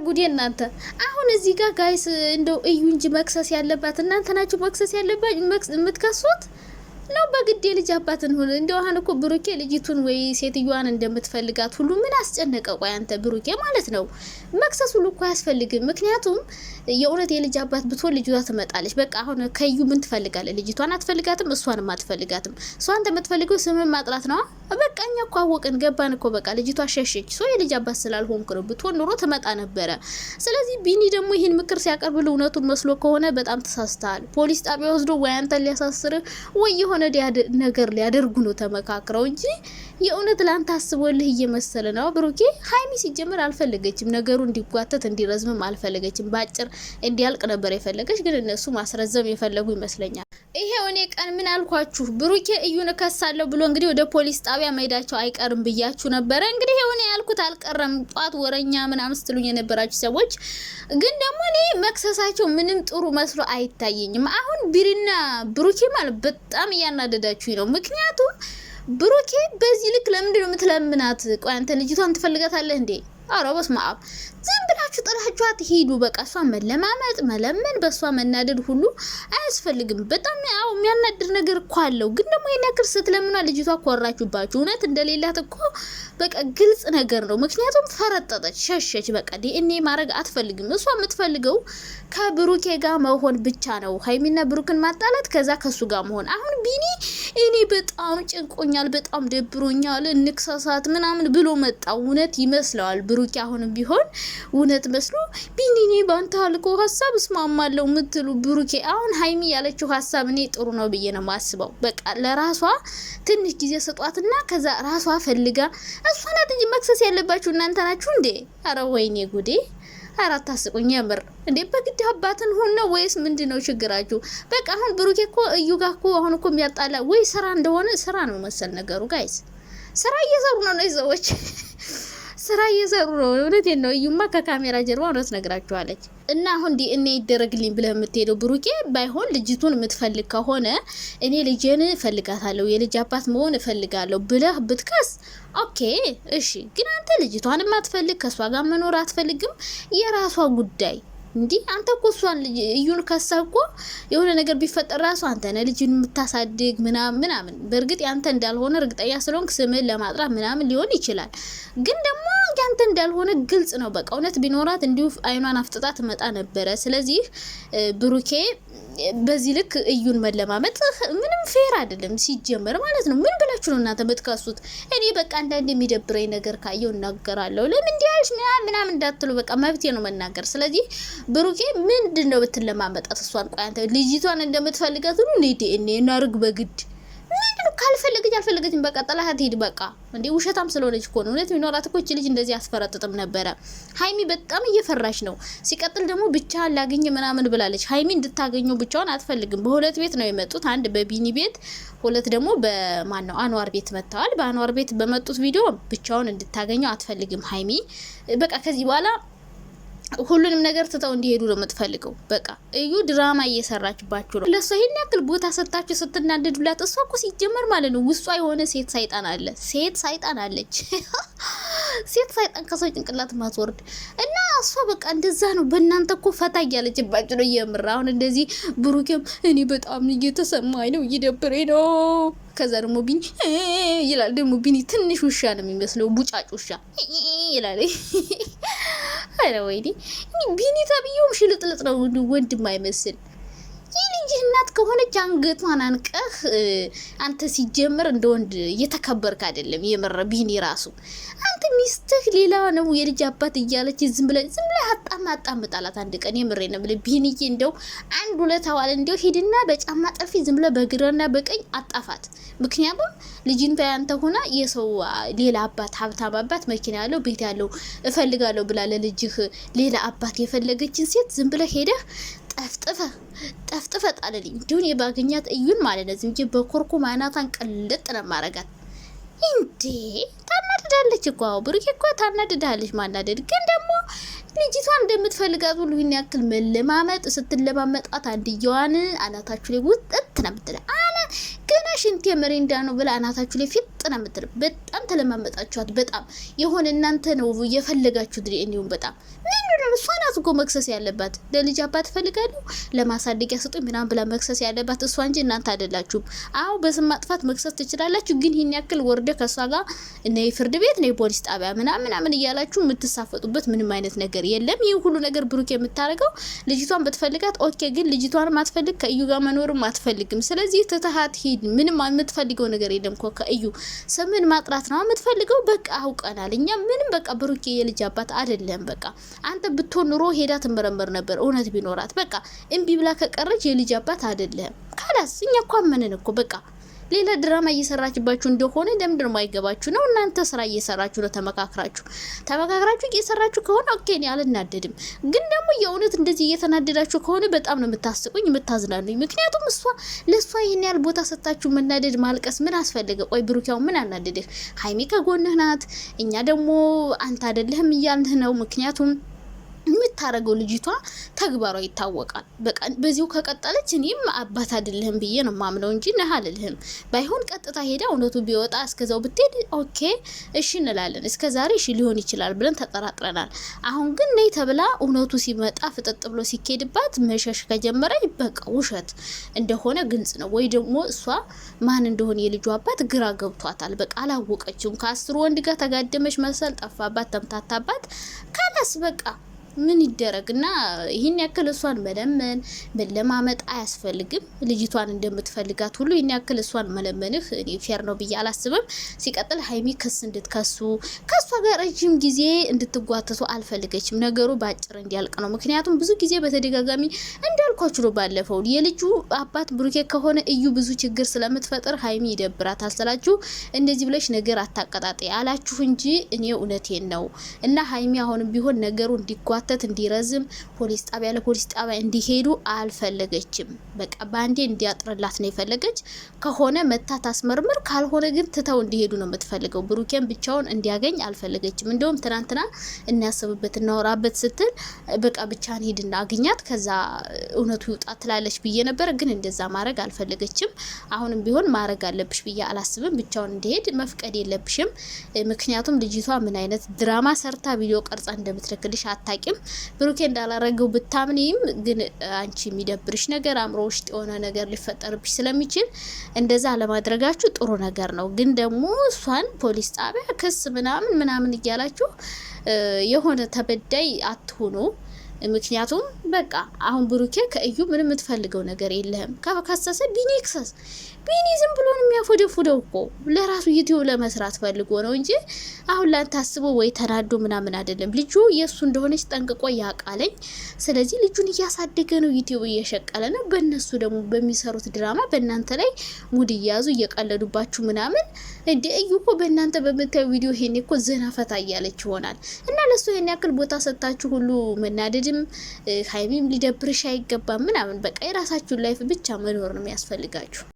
ጉዴ እናንተ አሁን እዚህ ጋር ጋይስ እንደው እዩ እንጂ መክሰስ ያለባት እናንተ ናችሁ። መክሰስ ያለባት የምትከሱት ነው በግድ የልጅ አባትን ሆነ እንደው አሁን እኮ ብሩኬ ልጅቱን ወይ ሴትዮዋን እንደምትፈልጋት ሁሉ ምን አስጨነቀው? ቆይ አንተ ብሩኬ ማለት ነው መክሰስ ሁሉ እኮ አያስፈልግም። ምክንያቱም የእውነት የልጅ አባት ብትሆን ልጅቷ ትመጣለች። በቃ አሁን ከዩ ምን ትፈልጋለህ? ልጅቷን አትፈልጋትም፣ እሷንም አትፈልጋትም። እሷን የምትፈልገው ስምን ማጥራት ነው። በቃ እኛ እኮ አወቅን ገባን እኮ በቃ ልጅቷ ሸሸች። ሶ የልጅ አባት ስላልሆንኩ ነው። ብትሆን ኑሮ ትመጣ ነበረ። ስለዚህ ቢኒ ደግሞ ይህን ምክር ሲያቀርብልህ እውነቱን መስሎ ከሆነ በጣም ተሳስተሃል። ፖሊስ ጣቢያ ወስዶ ወይ አንተን ሊያሳስር ወይ የሆነ ነገር ሊያደርጉ ነው ተመካክረው እንጂ የእውነት ላንተ አስቦልህ እየመሰለ ነው። ብሩኬ ሀይሚ ሲጀምር አልፈለገችም ነገሩ እንዲጓተት እንዲረዝምም አልፈለገችም። ባጭር እንዲያልቅ ነበር የፈለገች፣ ግን እነሱ ማስረዘም የፈለጉ ይመስለኛል። ይሄው እኔ ቀን ምን አልኳችሁ? ብሩኬ እዩን ከሳለሁ ብሎ እንግዲህ ወደ ፖሊስ ጣቢያ መሄዳቸው አይቀርም ብያችሁ ነበረ። እንግዲህ ይሄው እኔ ያልኩት አልቀረም። ጧት ወረኛ ምናምን ስትሉኝ የነበራችሁ ሰዎች ግን ደግሞ እኔ መክሰሳቸው ምንም ጥሩ መስሎ አይታየኝም። አሁን ቢሪና ብሩኬ ማለት በጣም እያናደዳችሁ ነው። ምክንያቱም ብሩኬ በዚህ ልክ ለምንድን ነው የምትለምናት? ቆይ አንተ ልጅቷን ትፈልጋታለህ እንዴ? አረ በስመ አብ ዝም ብላችሁ ጥላችኋት ሄዱ። በቃ እሷ መለማመጥ መለመን በእሷ መናደድ ሁሉ አያስፈልግም። በጣም ያው የሚያናድር ነገር እኮ አለው። ግን ደግሞ ይሄን ያክል ስትለምኗ ልጅቷ ኮራችሁባችሁ። እውነት እንደሌላት እኮ በቃ ግልጽ ነገር ነው። ምክንያቱም ፈረጠጠች፣ ሸሸች። በቃ ዲኤንኤ ማድረግ አትፈልግም። እሷ የምትፈልገው ከብሩኬ ጋር መሆን ብቻ ነው። ሀይሚና ብሩክን ማጣላት፣ ከዛ ከሱ ጋር መሆን። አሁን ቢኒ እኔ በጣም ጭንቆኛል፣ በጣም ደብሮኛል፣ እንክሳሳት ምናምን ብሎ መጣ። እውነት ይመስለዋል ብሩኬ አሁንም ቢሆን እውነት መስሎ ቢኒኒ ባንተ አልኮ ሀሳብ እስማማለሁ ምትሉ ብሩኬ አሁን ሀይሚ ያለችው ሀሳብ እኔ ጥሩ ነው ብዬ ነው ማስበው። በቃ ለራሷ ትንሽ ጊዜ ስጧትና ከዛ ራሷ ፈልጋ እሷ ናት እንጂ መክሰስ ያለባችሁ እናንተ ናችሁ እንዴ? አረ ወይኔ ጉዴ! አራት ታስቁኝ የምር እንዴ! በግድ አባትን ሆነ ነው ወይስ ምንድነው ችግራችሁ? በቃ አሁን ብሩኬ እኮ እዩ ጋር እኮ አሁን እኮ የሚያጣላ ወይ ስራ እንደሆነ ስራ ነው መሰል ነገሩ። ጋይስ ስራ እየሰሩ ነው እነዚህ ሰዎች ስራ እየሰሩ ነው። እውነቴን ነው። እዩማ ከካሜራ ጀርባ እውነት ነግራችኋለች። እና አሁን ዲኤንኤ ይደረግልኝ ብለህ የምትሄደው ብሩኬ ባይሆን ልጅቱን የምትፈልግ ከሆነ እኔ ልጄን እፈልጋታለሁ የልጅ አባት መሆን እፈልጋለሁ ብለህ ብትከስ ኦኬ እሺ። ግን አንተ ልጅቷን ማትፈልግ ከሷ ጋር መኖር አትፈልግም፣ የራሷ ጉዳይ። እንዲ አንተ እኮ እሷን ልጅ እዩን ከሰብኮ የሆነ ነገር ቢፈጠር ራሱ አንተ ነህ ልጅን የምታሳድግ ምናምን። በእርግጥ ያንተ እንዳልሆነ እርግጠኛ ስለሆንክ ስምን ለማጥራት ምናምን ሊሆን ይችላል። ግን ደግሞ ያንተ እንዳልሆነ ግልጽ ነው። በቃ እውነት ቢኖራት እንዲሁ አይኗን አፍጥጣ ትመጣ ነበረ። ስለዚህ ብሩኬ በዚህ ልክ እዩን መለማመጥ ምንም ፌር አይደለም ሲጀመር ማለት ነው። ምን ብላችሁ ነው እናንተ የምትከሱት? እኔ በቃ አንዳንድ የሚደብረኝ ነገር ካየው እናገራለሁ። ለምን እንዲያልሽ ምናምን እንዳትሉ በቃ መብቴ ነው መናገር። ስለዚህ ብሩኬ ምንድነው ብትለማመጣት እሷን? ቆይ አንተ ልጅቷን እንደምትፈልጋት ሁሉ እኔ እናርግ በግድ ካልፈለገች አልፈለገችም በቃ ጥላት ሄድ በቃ። እንዴ ውሸታም ስለሆነች እኮ ነው። እውነት ቢኖራት እኮ እቺ ልጅ እንደዚህ አስፈረጥጥም ነበረ። ሀይሚ በጣም እየፈራች ነው። ሲቀጥል ደግሞ ብቻዋን ላገኘ ምናምን ብላለች። ሀይሚ እንድታገኘው ብቻዋን አትፈልግም። በሁለት ቤት ነው የመጡት። አንድ በቢኒ ቤት፣ ሁለት ደግሞ በማነው አንዋር ቤት መጥተዋል። በአንዋር ቤት በመጡት ቪዲዮ ብቻውን እንድታገኘው አትፈልግም ሀይሚ። በቃ ከዚህ በኋላ ሁሉንም ነገር ትተው እንዲሄዱ ነው የምትፈልገው። በቃ እዩ ድራማ እየሰራችባችሁ ነው። ለሷ ይሄን ያክል ቦታ ሰጣችሁ ስትናደዱላት፣ እሷ እኮ ሲጀመር ማለት ነው ውስጧ የሆነ ሴት ሰይጣን አለ። ሴት ሰይጣን አለች። ሴት ሰይጣን ከሰው ጭንቅላት ማትወርድ እና እሷ በቃ እንደዛ ነው። በእናንተ እኮ ፈታ እያለችባችሁ ነው የምር። አሁን እንደዚህ ብሩኬም እኔ በጣም እየተሰማኝ ነው እየደበረኝ ነው። ከዛ ደግሞ ቢኒ ይላል። ደግሞ ቢኒ ትንሽ ውሻ ነው የሚመስለው፣ ቡጫጭ ውሻ ይላል። አረ ወይኔ ቢኒ ተብዬውም ሽልጥልጥ ነው፣ ወንድም አይመስል። የልጅ እናት ከሆነች አንገቷን አንቀህ አንተ ሲጀምር እንደ ወንድ እየተከበርክ አይደለም የምር። ቢኒ ራሱ አንተ ሚስትህ ሌላ ነው የልጅ አባት እያለች ዝም ብለህ አጣምጣላት አንድ ቀን። የምሬ ነው ብለህ ቢኒዬ እንደው አንድ ሁለት አዋል እንደው ሄድና በጫማ ጠፊ ዝም ብለህ በግራና በቀኝ አጣፋት። ምክንያቱም ልጅንታ ያንተ ሆና የሰው ሌላ አባት ሀብታም አባት መኪና ያለው ቤት ያለው እፈልጋለሁ ብላ ለልጅህ ሌላ አባት የፈለገችን ሴት ዝም ብለህ ሄደህ ጠፍጥፈ ጣለልኝ። ዱን የባገኛት እዩን ማለት ነው። ዝም ብዬ በኮርኩም አናታን ቀልጥ ነው ማረጋት። እንዴ ታናድዳለች እኮ ብሩኬ እኮ ታናድዳለች። ማናደድ ግን ደግሞ ልጅቷን እንደምትፈልጋት ሁሉ ይሄን ያክል መለማመጥ ስትለማመጣት አንድየዋን አናታችሁ ላይ ውጥት ነው የምትለው። ገና ሽንቴ መሬንዳ ነው ብላ አናታችሁ ላይ ፊት ነው የምትል። በጣም ተለማመጣችኋት። በጣም የሆነ እናንተ ነው የፈለጋችሁት እንዲሁም በጣም ምንድነው እሷ ናት እኮ መክሰስ ያለባት። ለልጅ አባት ፈልጋለሁ ለማሳደጊያ ስጡኝ ምናምን ብላ መክሰስ ያለባት እሷ እንጂ እናንተ አይደላችሁም። አዎ በስም ማጥፋት መክሰስ ትችላላችሁ፣ ግን ይሄን ያክል ወርደ ከሷ ጋር ነይ ፍርድ ቤት ነይ ፖሊስ ጣቢያ ምናምን እያላችሁ የምትሳፈጡበት ምንም አይነት ነገር የለም። ይሄ ሁሉ ነገር ብሩክ የምታረገው ልጅቷን በትፈልጋት ኦኬ፣ ግን ልጅቷን ማትፈልግ ከእዩ ጋር መኖርም አትፈልግም። ስለዚህ ትተሃት ሂድ። ምንም የምትፈልገው ነገር የለም እኮ ከእዩ ስምን ማጥራት ነው የምትፈልገው። በቃ አውቀናል እኛ ምንም በቃ ብሩክ የልጅ አባት አይደለም። በቃ አንተ ብትሆን ኑሮ ሄዳ ትመረመር ነበር እውነት ቢኖራት። በቃ እምቢ ብላ ከቀረች የልጅ አባት አይደለም። ካላስ እኛ እኮ አመንን እኮ በቃ ሌላ ድራማ እየሰራችባችሁ እንደሆነ ለምንድነው ማይገባችሁ ነው? እናንተ ስራ እየሰራችሁ ነው። ተመካክራችሁ እየሰራችሁ ከሆነ ኦኬ እኔ አልናደድም። ግን ደግሞ የእውነት እንደዚህ እየተናደዳችሁ ከሆነ በጣም ነው የምታስቁኝ የምታዝናኑኝ። ምክንያቱም ለእሷ ይሄን ያህል ቦታ ሰጣችሁ መናደድ ማልቀስ ምን አስፈልገ? ቆይ ብሩኪያው ምን አናደድህ? ሀይሚ ከጎንህ ናት። እኛ ደግሞ አንተ አይደለህም እያልንህ ነው። ምክንያቱም የምታረገው ልጅቷ ተግባሯ ይታወቃል። በቃ በዚሁ ከቀጠለች እኔም አባት አይደለህም ብዬ ነው ማምነው እንጂ ነህ አልልህም። ባይሆን ቀጥታ ሄዳ እውነቱ ቢወጣ እስከዛው ብትሄድ ኦኬ እሺ እንላለን። እስከዛሬ እሺ ሊሆን ይችላል ብለን ተጠራጥረናል። አሁን ግን ነይ ተብላ እውነቱ ሲመጣ ፍጥጥ ብሎ ሲኬድባት መሸሽ ከጀመረች በቃ ውሸት እንደሆነ ግልጽ ነው። ወይ ደግሞ እሷ ማን እንደሆነ የልጁ አባት ግራ ገብቷታል። በቃ አላወቀችም። ከ10 ወንድ ጋር ተጋደመች መሰል ጠፋባት፣ ተምታታባት። ካላስ በቃ ምን ይደረግና ይሄን ያክል እሷን መለመን መለማመጥ አያስፈልግም። ልጅቷን እንደምትፈልጋት ሁሉ ይሄን ያክል እሷን መለመንህ እኔ ፌር ነው ብዬ አላስብም። ሲቀጥል ሀይሚ ክስ እንድትከሱ ከሷ ጋር ረጅም ጊዜ እንድትጓተቱ አልፈልገችም። ነገሩ ባጭር እንዲያልቅ ነው። ምክንያቱም ብዙ ጊዜ በተደጋጋሚ እንዳልኳችሁ ነው። ባለፈው የልጁ አባት ብሩኬ ከሆነ እዩ ብዙ ችግር ስለምትፈጥር ሀይሚ ይደብራታል ስላችሁ እንደዚህ ብለሽ ነገር አታቀጣጣ አላችሁ እንጂ እኔ እውነቴን ነው። እና ሀይሚ አሁንም ቢሆን ነገሩ እንዲጓተት እንዲረዝም ፖሊስ ጣቢያ ለፖሊስ ጣቢያ እንዲሄዱ አልፈለገችም። በቃ ባንዴ እንዲያጥርላት ነው የፈለገች። ከሆነ መታ ታስመርምር፣ ካልሆነ ግን ትተው እንዲሄዱ ነው የምትፈልገው። ብሩኬን ብቻውን እንዲያገኝ አልፈለገችም። እንደውም ትናንትና እናስብበት እናወራበት ስትል በቃ ብቻን ሄድና አግኛት ከዛ እውነቱ ይውጣ ትላለች ብዬ ነበር። ግን እንደዛ ማድረግ አልፈለገችም። አሁንም ቢሆን ማድረግ አለብሽ ብዬ አላስብም። ብቻውን እንዲሄድ መፍቀድ የለብሽም። ምክንያቱም ልጅቷ ምን አይነት ድራማ ሰርታ ቪዲዮ ቀርጻ እንደምትረክልሽ አታቂም። ብሩኬ እንዳላረገው ብታምኒም ግን አንቺ የሚደብርሽ ነገር አእምሮ ውስጥ የሆነ ነገር ሊፈጠርብሽ ስለሚችል እንደዛ ለማድረጋችሁ ጥሩ ነገር ነው። ግን ደግሞ እሷን ፖሊስ ጣቢያ ክስ ምናምን እያላችሁ የሆነ ተበዳይ አትሆኑ። ምክንያቱም በቃ አሁን ብሩኬ ከእዩ ምንም የምትፈልገው ነገር የለህም። ከከሰሰ ቢኒ ይክሰስ። ቢኒ ዝም ብሎ ነው የሚያፎደፉደው እኮ ለራሱ ዩቲዩብ ለመስራት ፈልጎ ነው እንጂ አሁን ላንተ አስቦ ወይ ተናዶ ምናምን አይደለም። ልጁ የሱ እንደሆነች ጠንቅቆ ያቃለኝ። ስለዚህ ልጁን እያሳደገ ነው፣ ዩቲዩብ እየሸቀለ ነው። በእነሱ ደግሞ በሚሰሩት ድራማ በእናንተ ላይ ሙድ እያያዙ እየቀለዱባችሁ ምናምን እንደ እዩ እኮ በእናንተ በምታዩ ቪዲዮ ይሄኔ እኮ ዘና ፈታ እያለች ይሆናል። እና ለሱ ይሄን ያክል ቦታ ሰጣችሁ ሁሉ መናደድም ሀይሚም ሊደብርሽ አይገባም ምናምን። በቃ የራሳችሁን ላይፍ ብቻ መኖር ነው የሚያስፈልጋችሁ።